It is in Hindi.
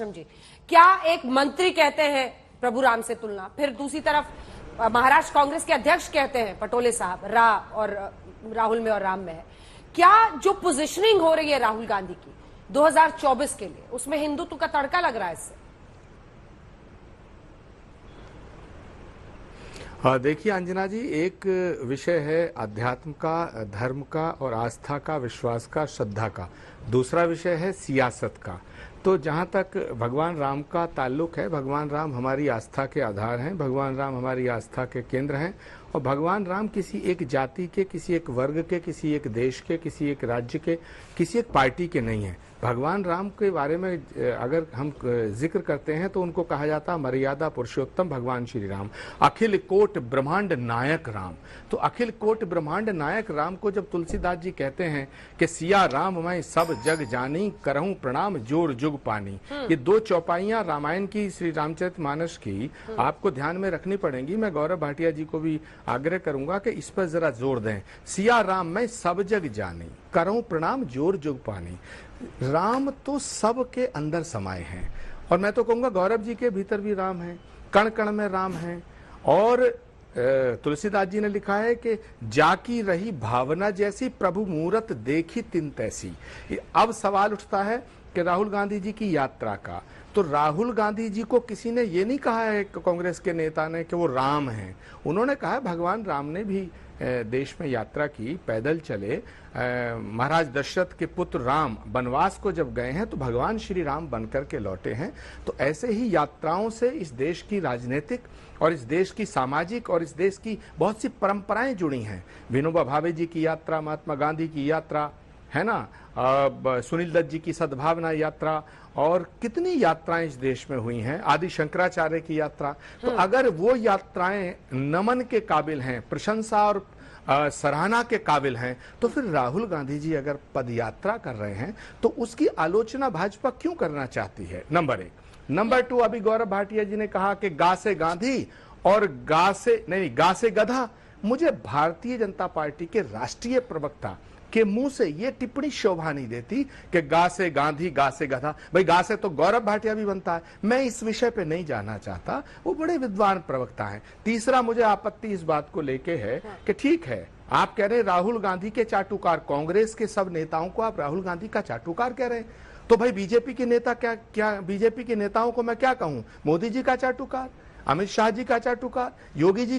आश्रम जी, क्या एक मंत्री कहते हैं प्रभु राम से तुलना, फिर दूसरी तरफ महाराष्ट्र कांग्रेस के अध्यक्ष कहते हैं पटोले साहब रा और राहुल में और राम में है, क्या जो पोजीशनिंग हो रही है राहुल गांधी की 2024 के लिए, उसमें हिंदुत्व का तड़का लग रहा है इससे? देखिए अंजना जी, एक विषय है अध्यात्म का, धर्म का और आस्था का, विश्वास का, श्रद्धा का। दूसरा विषय है सियासत का। तो जहाँ तक भगवान राम का ताल्लुक है, भगवान राम हमारी आस्था के आधार हैं, भगवान राम हमारी आस्था के केंद्र हैं। और भगवान राम किसी एक जाति के, किसी एक वर्ग के, किसी एक देश के, किसी एक राज्य के, किसी एक पार्टी के नहीं हैं। भगवान राम के बारे में अगर हम जिक्र करते हैं तो उनको कहा जाता है मर्यादा पुरुषोत्तम भगवान श्री राम, अखिल कोट ब्रह्मांड नायक राम। तो अखिल कोट ब्रह्मांड नायक राम को जब तुलसीदास जी कहते हैं कि सिया राम मैं सब जग जानी, करहूं प्रणाम जोर जुग पानी, ये दो चौपाइयां रामायण की, श्री रामचरितमानस की आपको ध्यान में रखनी पड़ेंगी। मैं गौरव भाटिया जी को भी आग्रह करूंगा कि इस पर जरा जोर दें। सिया राम मैं सब जग जानी, करहूं प्रणाम जोर जुग पानी। राम तो सब के अंदर समाये हैं, और मैं तो कहूंगा गौरव जी के भीतर भी राम है, कण कण में राम है। और तुलसीदास जी ने लिखा है कि जाकी रही भावना जैसी, प्रभु मूरत देखी तिन तैसी। अब सवाल उठता है कि राहुल गांधी जी की यात्रा का, तो राहुल गांधी जी को किसी ने ये नहीं कहा है कांग्रेस के नेता ने कि वो राम हैं। उन्होंने कहा भगवान राम ने भी देश में यात्रा की, पैदल चले। महाराज दशरथ के पुत्र राम वनवास को जब गए हैं तो भगवान श्री राम बनकर के लौटे हैं। तो ऐसे ही यात्राओं से इस देश की राजनीतिक और इस देश की सामाजिक और इस देश की बहुत सी परंपराएं जुड़ी हैं। विनोबा भावे जी की यात्रा, महात्मा गांधी की यात्रा, है ना, सुनील दत्त जी की सद्भावना यात्रा, और कितनी यात्राएं इस देश में हुई हैं, आदि शंकराचार्य की यात्रा। तो अगर वो यात्राएं नमन के काबिल हैं, प्रशंसा और सराहना के काबिल हैं, तो फिर राहुल गांधी जी अगर पद यात्रा कर रहे हैं तो उसकी आलोचना भाजपा क्यों करना चाहती है? नंबर एक। नंबर टू, अभी गौरव भाटिया जी ने कहा कि गा से गांधी और गा से गधा। मुझे भारतीय जनता पार्टी के राष्ट्रीय प्रवक्ता के मुंह से ये टिप्पणी शोभा नहीं देती कि गा से गांधी, गा से गधा। भाई गा से तो गौरव भाटिया भी बनता है। मैं इस विषय पे नहीं जाना चाहता, वो बड़े विद्वान प्रवक्ता हैं। तीसरा, मुझे आपत्ति इस बात को लेके है कि ठीक है, आप कह रहे हैं राहुल गांधी के चाटुकार, कांग्रेस के सब नेताओं को आप राहुल गांधी का चाटुकार कह रहे हैं, तो भाई बीजेपी के नेता क्या बीजेपी के नेताओं को मैं क्या कहूं? मोदी जी का चाटुकार, अमित शाह जी का चाटुकार, योगी जी का